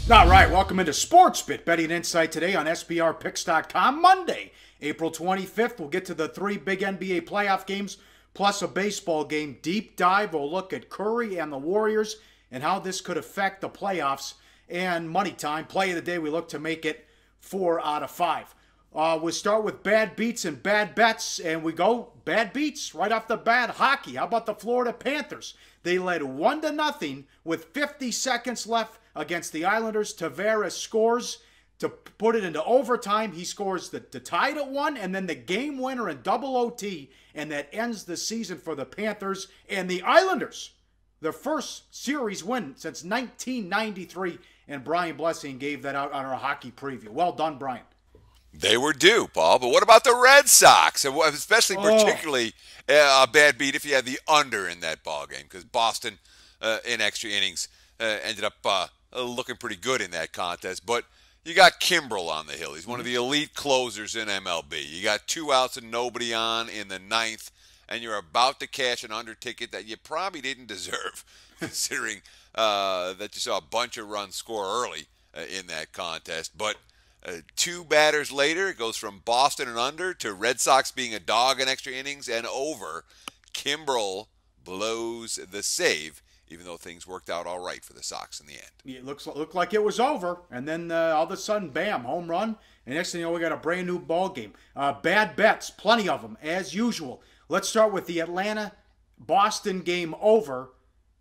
All right, welcome into SportsBit Betting Insight today on SBRPicks.com. Monday, April 25th. We'll get to the three big NBA playoff games plus a baseball game. Deep dive. We'll look at Curry and the Warriors and how this could affect the playoffs. And money time, play of the day. We look to make it 4 out of 5. We'll start with bad beats and bad bets, and we go bad beats right off the bat. Hockey. How about the Florida Panthers? They led 1-0 with 50 seconds left against the Islanders. Tavares scores to put it into overtime. He scores the tied at 1 and then the game winner in double OT, and that ends the season for the Panthers and the Islanders. Their first series win since 1993, and Brian Blessing gave that out on our hockey preview. Well done, Brian. They were due, Paul. But what about the Red Sox? And especially, particularly, a bad beat if you had the under in that ball game, because Boston, in extra innings, ended up looking pretty good in that contest. But you got Kimbrel on the hill. He's one of the elite closers in MLB. You got 2 outs and nobody on in the 9th, and you're about to cash an under ticket that you probably didn't deserve, considering that you saw a bunch of runs score early in that contest. But 2 batters later, it goes from Boston and under to Red Sox being a dog in extra innings and over. Kimbrel blows the save, even though things worked out all right for the Sox in the end. It looked like it was over, and then all of a sudden, bam, home run. And next thing you know, we got a brand new ball game. Bad bets, plenty of them, as usual. Let's start with the Atlanta-Boston game over.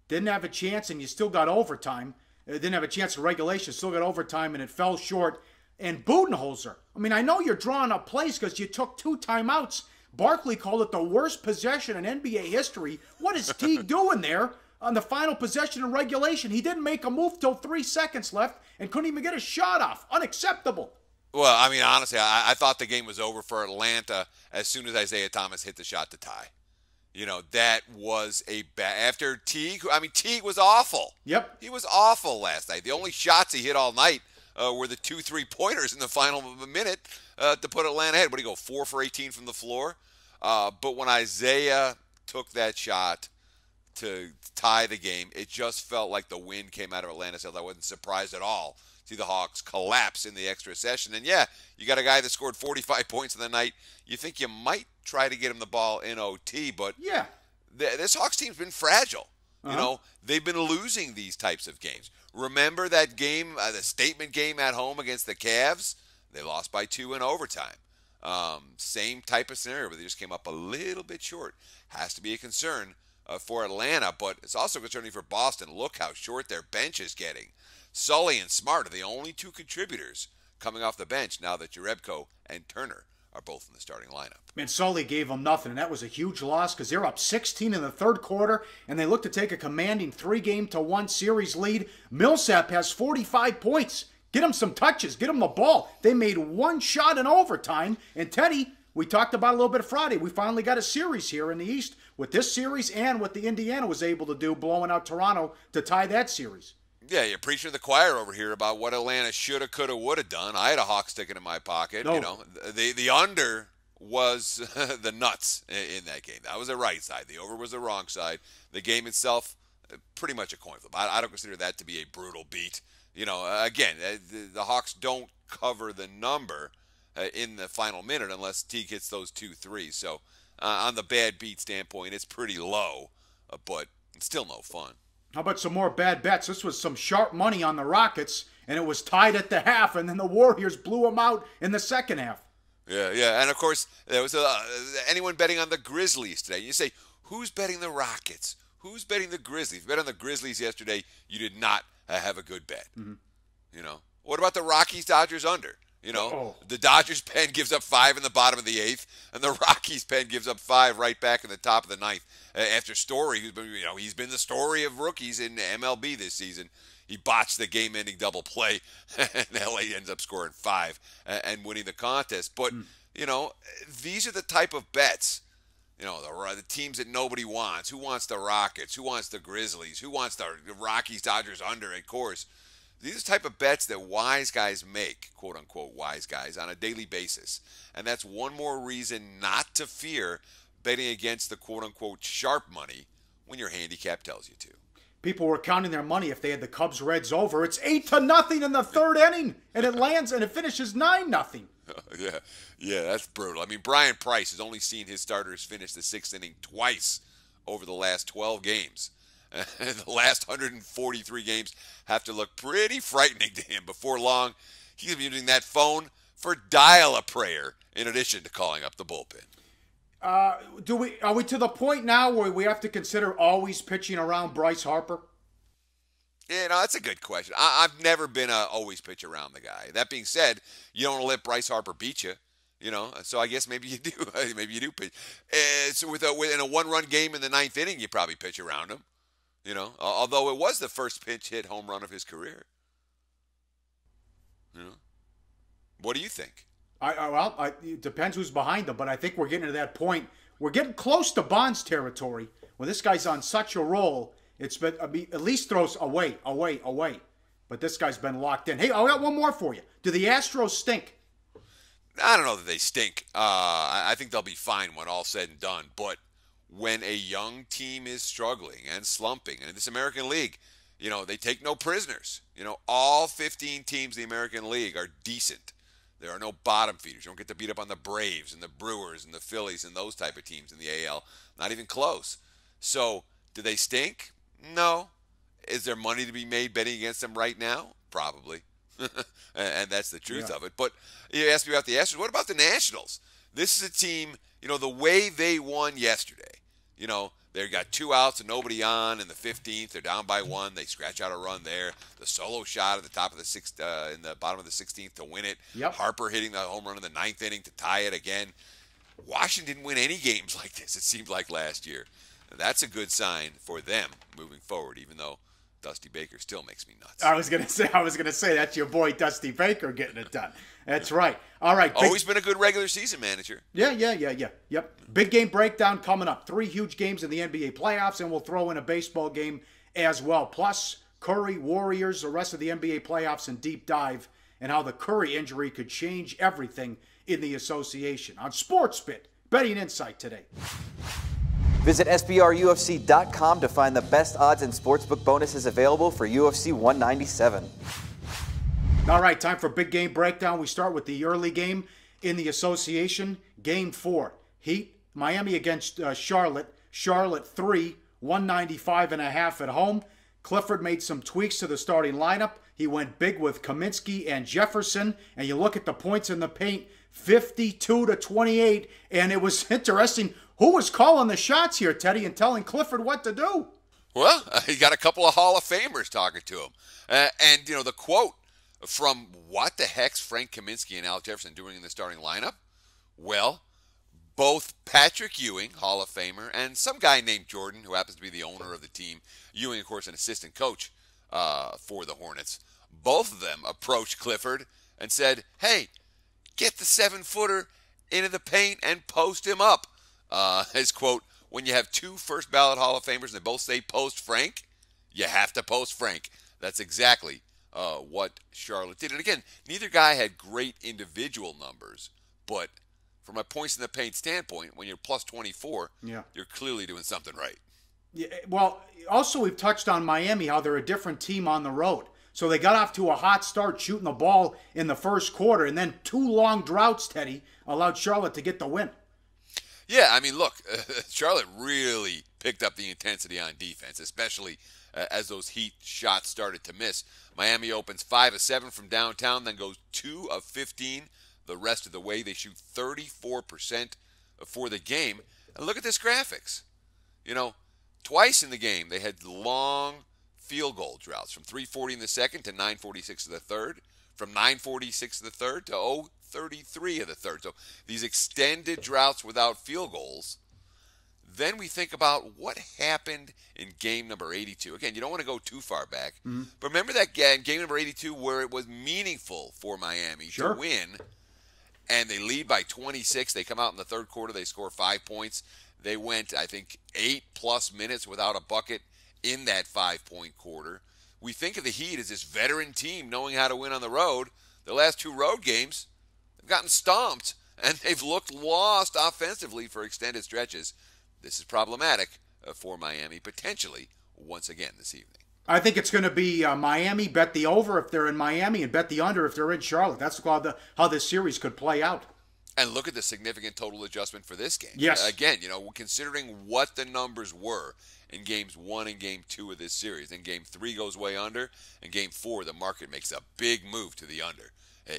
Didn't have a chance, and you still got overtime. Didn't have a chance of regulation, still got overtime, and it fell short. And Budenholzer, I mean, I know you're drawing up plays because you took 2 timeouts. Barkley called it the worst possession in NBA history. What is Teague doing there on the final possession in regulation? He didn't make a move till 3 seconds left and couldn't even get a shot off. Unacceptable. Well, I mean, honestly, I thought the game was over for Atlanta as soon as Isaiah Thomas hit the shot to tie. You know, that was a bad... After Teague, I mean, Teague was awful. Yep. He was awful last night. The only shots he hit all night were the 2 3-pointers in the final minute to put Atlanta ahead. What do you go, 4 for 18 from the floor? But when Isaiah took that shot to tie the game, it just felt like the wind came out of Atlanta. So I wasn't surprised at all to see the Hawks collapse in the extra session. And yeah, you got a guy that scored 45 points in the night. You think you might try to get him the ball in OT, but yeah, this Hawks team's been fragile. You know, they've been losing these types of games. Remember that game, the statement game at home against the Cavs? They lost by 2 in overtime. Same type of scenario, but they just came up a little bit short. Has to be a concern for Atlanta, but it's also concerning for Boston. Look how short their bench is getting. Sully and Smart are the only 2 contributors coming off the bench now that Jerebko and Turner are both in the starting lineup. Man, Sully gave them nothing, and that was a huge loss because they're up 16 in the 3rd quarter, and they look to take a commanding 3-game-to-1 series lead. Millsap has 45 points. Get him some touches. Get him the ball. They made 1 shot in overtime, and Teddy, we talked about a little bit Friday. We finally got a series here in the East with this series and what the Indiana was able to do, blowing out Toronto to tie that series. Yeah, you're preaching to the choir over here about what Atlanta shoulda, coulda, woulda done. I had a Hawks ticket in my pocket. No. You know, the under was the nuts in that game. That was the right side. The over was the wrong side. The game itself, pretty much a coin flip. I don't consider that to be a brutal beat. You know, again, the Hawks don't cover the number in the final minute unless Teague hits those 2 threes. So on the bad beat standpoint, it's pretty low, but it's still no fun. How about some more bad bets? This was some sharp money on the Rockets, and it was tied at the half, and then the Warriors blew them out in the second half. Yeah, and of course, there was anyone betting on the Grizzlies today. You say, who's betting the Rockets? Who's betting the Grizzlies? If you bet on the Grizzlies yesterday, you did not have a good bet. You know, what about the Rockies-Dodgers under? You know, the Dodgers pen gives up 5 in the bottom of the 8th, and the Rockies pen gives up 5 right back in the top of the 9th. After Story, he's been the story of rookies in MLB this season. He botched the game-ending double play, and LA ends up scoring 5 and winning the contest. But you know, these are the type of bets. You know, the teams that nobody wants. Who wants the Rockets? Who wants the Grizzlies? Who wants the Rockies, Dodgers under? Of course. These are the type of bets that wise guys make, quote-unquote wise guys, on a daily basis. And that's one more reason not to fear betting against the quote-unquote sharp money when your handicap tells you to. people were counting their money if they had the Cubs Reds over. It's 8-0 in the third inning, and it finishes 9-0. Yeah, that's brutal. I mean, Brian Price has only seen his starters finish the sixth inning twice over the last 12 games. And the last 143 games have to look pretty frightening to him. Before long, he's going to be using that phone for dial-a-prayer in addition to calling up the bullpen. Are we to the point now where we have to consider always pitching around Bryce Harper? Yeah, no, that's a good question. I've never been a always pitch around the guy. That being said, you don't want to let Bryce Harper beat you. So I guess maybe you do. Maybe you do pitch. So in a one-run game in the ninth inning, you probably pitch around him. Although it was the first pinch hit home run of his career. What do you think? It depends who's behind him, but I think we're getting to that point. We're getting close to Bonds territory. When this guy's on such a roll, it's been at least throws away. But this guy's been locked in. Hey, I got one more for you. Do the Astros stink? I don't know that they stink. I think they'll be fine when all's said and done. But when a young team is struggling and slumping, and in this American League, they take no prisoners. All 15 teams in the American League are decent. There are no bottom feeders. You don't get to beat up on the Braves and the Brewers and the Phillies and those type of teams in the AL. Not even close. So, do they stink? No. Is there money to be made betting against them right now? Probably. And that's the truth of it. But you asked me about the Astros. What about the Nationals? This is a team, the way they won yesterday. They got 2 outs and nobody on in the 15th. They're down by 1. They scratch out a run there. The solo shot at the top of the sixth, in the bottom of the 16th to win it. Yep. Harper hitting the home run in the 9th inning to tie it again. Washington didn't win any games like this, it seemed like last year. That's a good sign for them moving forward, even though Dusty Baker still makes me nuts. I was gonna say that's your boy Dusty Baker getting it done. That's right. All right. Always been a good regular season manager. Yeah. Yep. Big game breakdown coming up. 3 huge games in the NBA playoffs, and we'll throw in a baseball game as well. Plus, Curry, Warriors, the rest of the NBA playoffs, and deep dive, and how the Curry injury could change everything in the association. On SportsBit, betting insight today. Visit SBRUFC.com to find the best odds and sportsbook bonuses available for UFC 197. All right, time for big game breakdown. We start with the early game in the association. Game 4, Heat, Miami against Charlotte. Charlotte 3, 195.5 at home. Clifford made some tweaks to the starting lineup. He went big with Kaminsky and Jefferson. And you look at the points in the paint, 52-28. And it was interesting. Who was calling the shots here, Teddy, and telling Clifford what to do? Well, he got a couple of Hall of Famers talking to him. And the quote from what the heck's Frank Kaminsky and Al Jefferson doing in the starting lineup? Well, both Patrick Ewing, Hall of Famer, and some guy named Jordan, who happens to be the owner of the team. Ewing, of course, an assistant coach for the Hornets. Both of them approached Clifford and said, hey, get the 7-footer into the paint and post him up. His quote, when you have 2 first ballot Hall of Famers and they both say post Frank, you have to post Frank. That's exactly what Charlotte did. And again, neither guy had great individual numbers, but from a points in the paint standpoint, when you're plus 24, you're clearly doing something right. Yeah, well, also we've touched on Miami, how they're a different team on the road. So they got off to a hot start shooting the ball in the first quarter, and then 2 long droughts, Teddy, allowed Charlotte to get the win. Yeah, I mean, look, Charlotte really picked up the intensity on defense, especially as those Heat shots started to miss. Miami opens 5 of 7 from downtown, then goes 2 of 15 the rest of the way. They shoot 34% for the game. And look at this graphics. Twice in the game they had long field goal droughts, from 3:40 in the second to 9:46 of the third, from 9:46 of the third to 0:33 of the third. So these extended droughts without field goals. Then we think about what happened in game number 82. Again, you don't want to go too far back. Mm-hmm. But remember that game number 82 where it was meaningful for Miami to win, and they lead by 26. They come out in the third quarter. They score 5 points. They went, I think, 8+ minutes without a bucket in that 5-point quarter. We think of the Heat as this veteran team knowing how to win on the road. The last 2 road games, they've gotten stomped, and they've looked lost offensively for extended stretches. This is problematic for Miami, potentially once again this evening. I think it's going to be Miami, bet the over if they're in Miami, and bet the under if they're in Charlotte. That's how this series could play out. And look at the significant total adjustment for this game. Yes. Again, considering what the numbers were in games 1 and game 2 of this series, and game 3 goes way under, and game 4 the market makes a big move to the under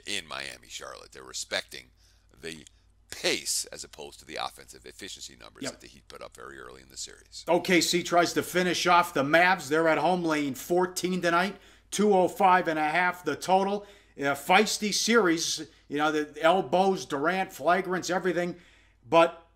in Miami, Charlotte. They're respecting the pace as opposed to the offensive efficiency numbers that the Heat put up very early in the series. OKC tries to finish off the Mavs. They're at home laying 14 tonight, 205.5 the total. Feisty series, the elbows, Durant, flagrants, everything. But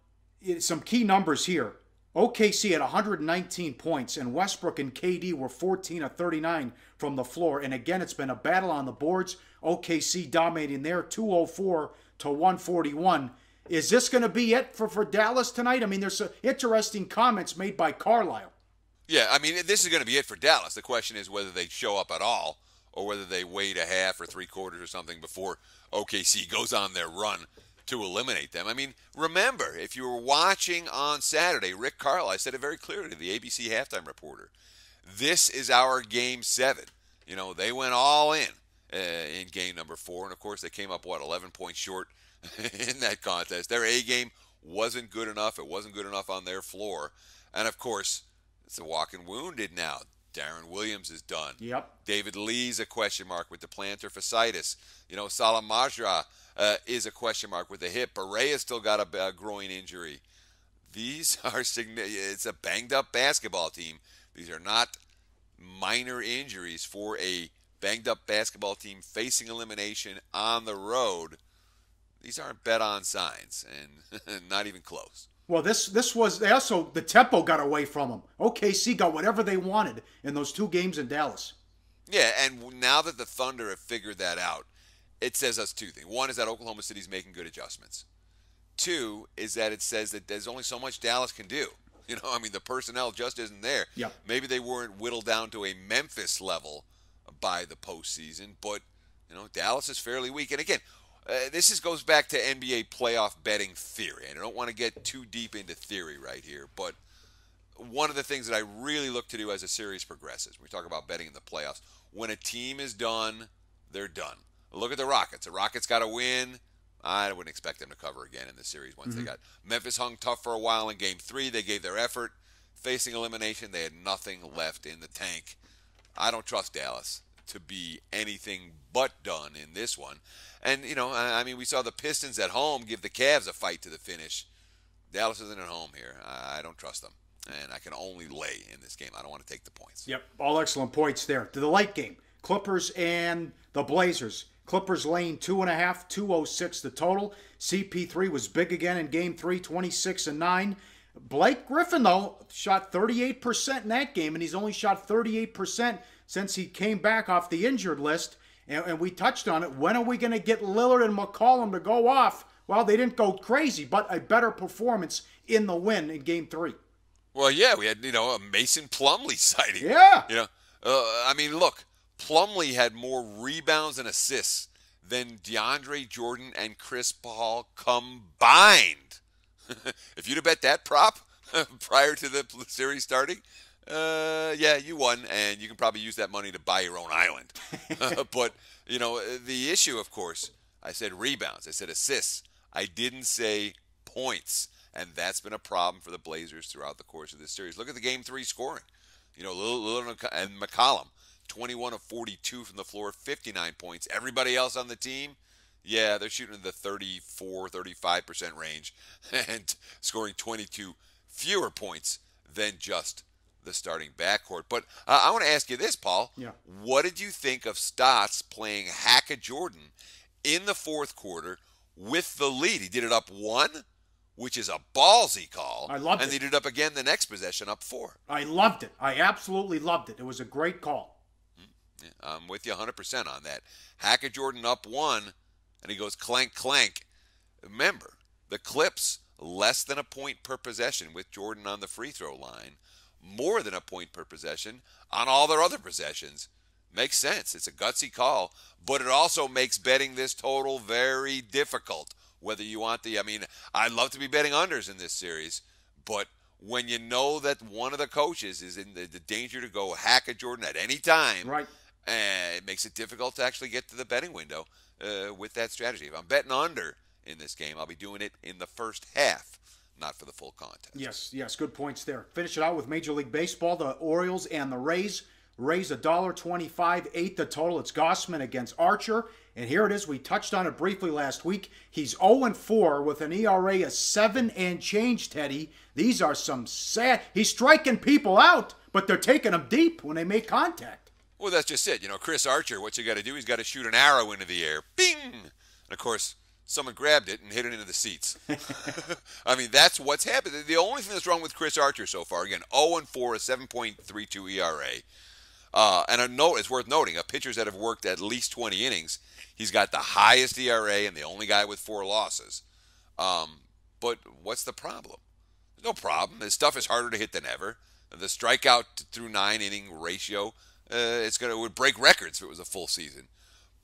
some key numbers here. OKC had 119 points, and Westbrook and KD were 14 of 39 from the floor. And again, it's been a battle on the boards. OKC dominating there, 204 to 141. Is this going to be it for Dallas tonight? I mean, there's some interesting comments made by Carlisle. Yeah, I mean, this is going to be it for Dallas. The question is whether they show up at all or whether they wait a half or 3/4 or something before OKC goes on their run to eliminate them. I mean, remember, if you were watching on Saturday, Rick Carlisle said it very clearly to the ABC halftime reporter, this is our Game 7. They went all in game number 4, and of course they came up, 11 points short in that contest. Their A game wasn't good enough. It wasn't good enough on their floor. And of course, it's a walking wounded now. Darren Williams is done. Yep. David Lee's a question mark with the plantar fasciitis. Salah Majra is a question mark with the hip. Barea's still got a groin injury. These are it's a banged up basketball team. These are not minor injuries for a banged up basketball team facing elimination on the road. These aren't bet-on signs, and not even close. Well, this was the tempo got away from them. OKC got whatever they wanted in those 2 games in Dallas. Yeah, and now that the Thunder have figured that out, it says us 2 things. One is that Oklahoma City's making good adjustments. 2 is that it says that there's only so much Dallas can do. The personnel just isn't there. Yep. Maybe they weren't whittled down to a Memphis level by the postseason, but Dallas is fairly weak. And again, this goes back to NBA playoff betting theory. And I don't want to get too deep into theory right here, but one of the things that I really look to do as a series progresses, when we talk about betting in the playoffs, when a team is done, they're done. Look at the Rockets. The Rockets got to win. I wouldn't expect them to cover again in the series once they got. Memphis hung tough for a while in Game 3. They gave their effort. Facing elimination, they had nothing left in the tank. I don't trust Dallas to be anything but done in this one. And, we saw the Pistons at home give the Cavs a fight to the finish. Dallas isn't at home here. I don't trust them. And I can only lay in this game. I don't want to take the points. Yep, all excellent points there. To the late game, Clippers and the Blazers. Clippers laying 2.5, 206 the total. CP3 was big again in Game 3, 26-9. Blake Griffin, though, shot 38% in that game, and he's only shot 38% since he came back off the injured list. And we touched on it. When are we going to get Lillard and McCollum to go off? Well, they didn't go crazy, but a better performance in the win in Game 3. Well, yeah, we had, a Mason Plumlee sighting. Yeah. Look, Plumlee had more rebounds and assists than DeAndre Jordan and Chris Paul combined. If you'd have bet that prop prior to the series starting, you won, and you can probably use that money to buy your own island. But, the issue, of course, I said rebounds. I said assists. I didn't say points, and that's been a problem for the Blazers throughout the course of this series. Look at the Game 3 scoring. Lillard and McCollum, 21 of 42 from the floor, 59 points. Everybody else on the team, yeah, they're shooting in the 34-35% range and scoring 22 fewer points than just the starting backcourt. But I want to ask you this, Paul. Yeah. What did you think of Stotts playing Hack-a-Jordan in the fourth quarter with the lead? He did it up 1, which is a ballsy call. I loved it. And they did it up again the next possession, up 4. I loved it. I absolutely loved it. It was a great call. Yeah, I'm with you 100% on that. Hack-a-Jordan up 1, and he goes clank, clank. Remember, the Clips, less than a point per possession with Jordan on the free throw line, more than a point per possession on all their other possessions. Makes sense. It's a gutsy call, but it also makes betting this total very difficult. Whether you want I'd love to be betting unders in this series, but when you know that one of the coaches is in the danger to go hack at Jordan at any time. Right. It makes it difficult to actually get to the betting window with that strategy. If I'm betting under in this game, I'll be doing it in the first half, not for the full contest. Yes, good points there. Finish it out with Major League Baseball, the Orioles and the Rays. Rays $1.25, 8 the total. It's Gossman against Archer. And here it is. We touched on it briefly last week. He's 0-4 with an ERA of 7 and change, Teddy. These are some sad... He's striking people out, but they're taking them deep when they make contact. Well, that's just it. Chris Archer, what's he got to do? He's got to shoot an arrow into the air. Bing! And, of course, someone grabbed it and hit it into the seats. I mean, that's what's happened. The only thing that's wrong with Chris Archer so far, again, 0-4, a 7.32 ERA. And it's worth noting, pitchers that have worked at least 20 innings, he's got the highest ERA and the only guy with 4 losses. But what's the problem? There's no problem. His stuff is harder to hit than ever. The strikeout through 9-inning ratio, it would break records if it was a full season.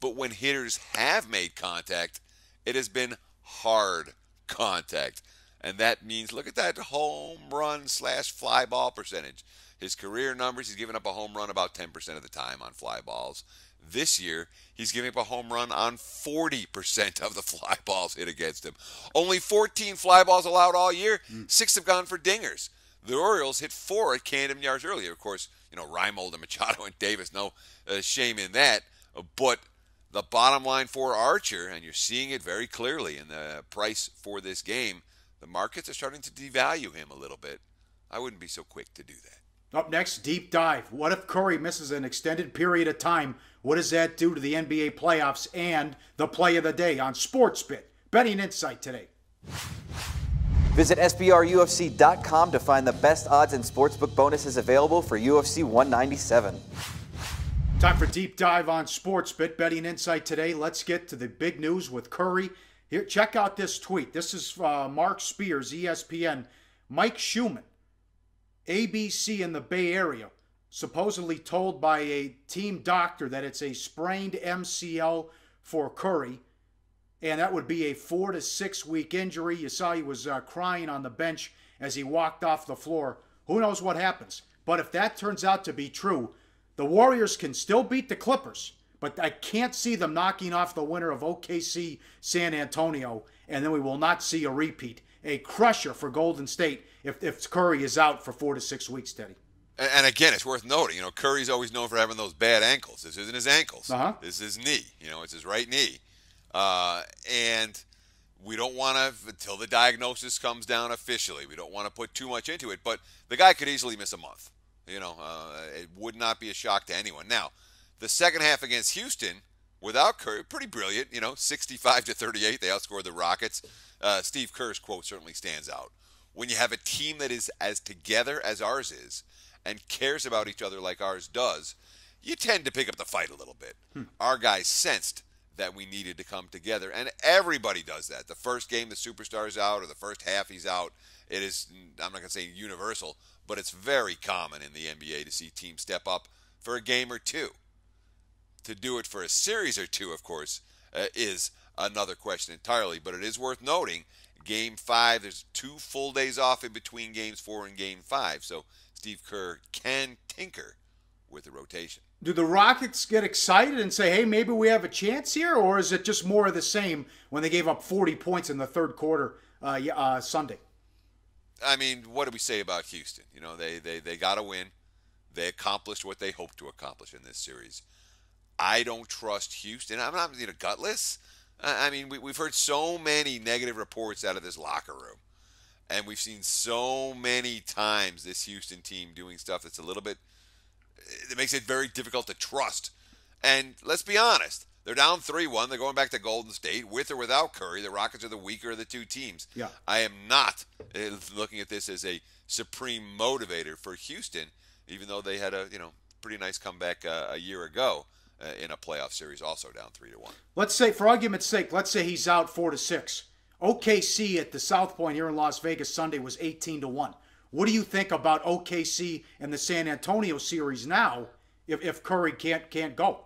But when hitters have made contact, it has been hard contact. And that means, look at that home run / fly ball percentage. His career numbers, he's given up a home run about 10% of the time on fly balls. This year, he's giving up a home run on 40% of the fly balls hit against him. Only 14 fly balls allowed all year. 6 have gone for dingers. The Orioles hit 4 at Camden Yards earlier. Of course, Reimold and Machado and Davis, no shame in that. But the bottom line for Archer, and you're seeing it very clearly in the price for this game, the markets are starting to devalue him a little bit. I wouldn't be so quick to do that. Up next, deep dive. What if Curry misses an extended period of time? What does that do to the NBA playoffs and the play of the day on SportsBit? Betting Insight today. Visit SBRUFC.com to find the best odds and sportsbook bonuses available for UFC 197. Time for deep dive on SportsBit. Betting Insight today. Let's get to the big news with Curry. Here, check out this tweet. This is Mark Spears, ESPN. Mike Schumann, ABC in the Bay Area, supposedly told by a team doctor that it's a sprained MCL for Curry, and that would be a 4 to 6 week injury. You saw he was crying on the bench as he walked off the floor. Who knows what happens? But if that turns out to be true, the Warriors can still beat the Clippers, but I can't see them knocking off the winner of OKC San Antonio, and then we will not see a repeat. A crusher for Golden State if Curry is out for 4 to 6 weeks, Teddy. And again, it's worth noting, Curry's always known for having those bad ankles. This isn't his ankles. This is his knee. It's his right knee. And we don't want to, until the diagnosis comes down officially, we don't want to put too much into it. But the guy could easily miss a month. It would not be a shock to anyone. Now, the second half against Houston, without Curry, pretty brilliant. 65-38, they outscored the Rockets. Steve Kerr's quote certainly stands out. When you have a team that is as together as ours is and cares about each other like ours does, you tend to pick up the fight a little bit. Our guys sensed that we needed to come together, and everybody does that. The first game the superstar's out, or the first half he's out, it is, I'm not going to say universal, but it's very common in the NBA to see teams step up for a game or two. To do it for a series or two, of course, is another question entirely, but it is worth noting, Game 5, there's 2 full days off in between Games 4 and Game 5, so Steve Kerr can tinker with the rotation. Do the Rockets get excited and say, hey, maybe we have a chance here, or is it just more of the same when they gave up 40 points in the third quarter Sunday? I mean, what do we say about Houston? They got to win. They accomplished what they hoped to accomplish in this series. I don't trust Houston. I'm not gutless. I mean, we've heard so many negative reports out of this locker room. And we've seen so many times this Houston team doing stuff that's a little bit, it makes it very difficult to trust. And let's be honest, they're down 3-1. They're going back to Golden State with or without Curry. The Rockets are the weaker of the two teams. Yeah. I am not looking at this as a supreme motivator for Houston, even though they had a pretty nice comeback a year ago. In a playoff series, also down 3-1. Let's say, for argument's sake, let's say he's out 4 to 6. OKC at the South Point here in Las Vegas Sunday was 18-1. What do you think about OKC and the San Antonio series now if Curry can't go?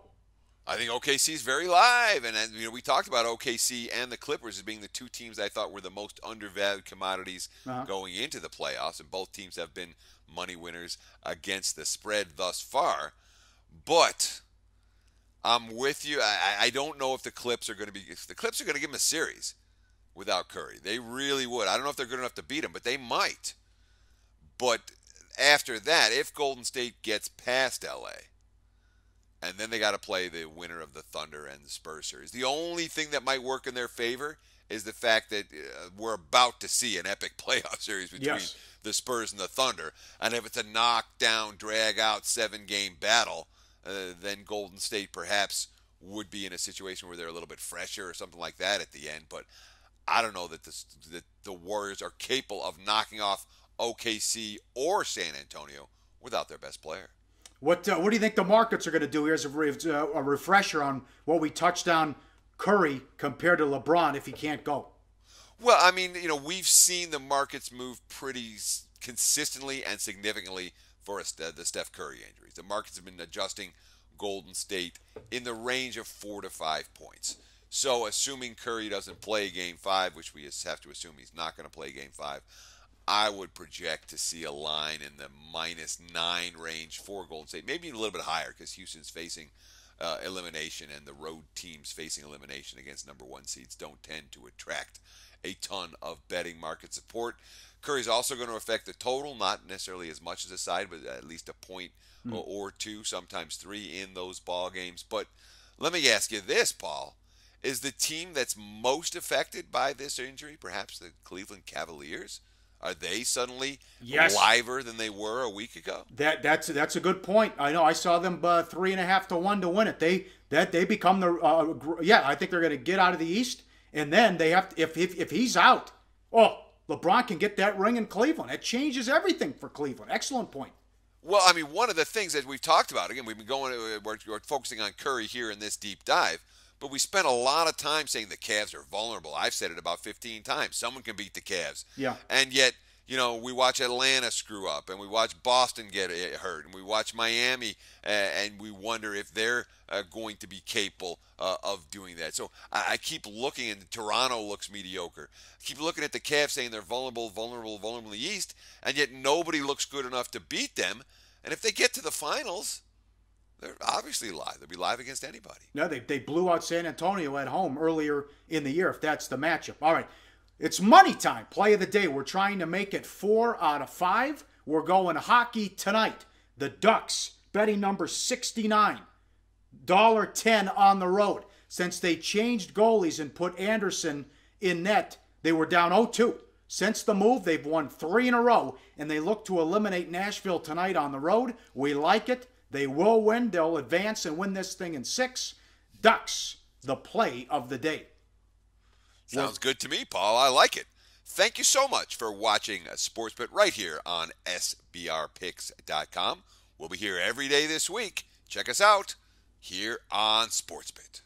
I think OKC is very live, and we talked about OKC and the Clippers as being the two teams I thought were the most undervalued commodities going into the playoffs, and both teams have been money winners against the spread thus far. But I'm with you. I don't know if the Clips are going to give them a series without Curry. They really would. I don't know if they're good enough to beat him, but they might. But after that, if Golden State gets past LA, and then they got to play the winner of the Thunder and the Spurs series. The only thing that might work in their favor is the fact that we're about to see an epic playoff series between the Spurs and the Thunder. And if it's a knockdown, drag-out, 7-game battle, then Golden State perhaps would be in a situation where they're a little bit fresher or something like that at the end. But I don't know that the Warriors are capable of knocking off OKC or San Antonio without their best player. What do you think the markets are going to do? Here's a refresher on what we touched on Curry compared to LeBron if he can't go. Well, I mean, we've seen the markets move pretty consistently and significantly for the Steph Curry injuries. The markets have been adjusting Golden State in the range of 4 to 5 points. So assuming Curry doesn't play Game 5, which we have to assume he's not going to play Game 5, I would project to see a line in the -9 range for Golden State, maybe a little bit higher because Houston's facing elimination, and the road teams facing elimination against number 1 seeds don't tend to attract a ton of betting market support. Curry's also going to affect the total, not necessarily as much as a side, but at least a point or two, sometimes 3 in those ball games. But let me ask you this, Paul. Is the team that's most affected by this injury perhaps the Cleveland Cavaliers? Are they suddenly liver than they were a week ago? That's a good point. I know I saw them 3.5 to 1 to win it. They become the I think they're going to get out of the East, and then they have to, if he's out, LeBron can get that ring in Cleveland. It changes everything for Cleveland. Excellent point. Well, I mean, one of the things that we've talked about, again, we're focusing on Curry here in this deep dive, but we spent a lot of time saying the Cavs are vulnerable. I've said it about 15 times. Someone can beat the Cavs. Yeah. And yet, we watch Atlanta screw up, and we watch Boston get hurt, and we watch Miami, and we wonder if they're going to be capable of doing that. So I keep looking, and Toronto looks mediocre. I keep looking at the Cavs saying they're vulnerable in the East, and yet nobody looks good enough to beat them. And if they get to the finals, they're obviously live. They'll be live against anybody. No, they blew out San Antonio at home earlier in the year, if that's the matchup. All right. It's money time. Play of the day. We're trying to make it 4 out of 5. We're going hockey tonight. The Ducks, betting number 69. $1.10 on the road. Since they changed goalies and put Anderson in net, they were down 0-2. Since the move, they've won 3 in a row, and they look to eliminate Nashville tonight on the road. We like it. They will win. They'll advance and win this thing in 6. Ducks, the play of the day. Sounds good to me, Paul. I like it. Thank you so much for watching SportsBet right here on SBRPicks.com. We'll be here every day this week. Check us out here on SportsBet.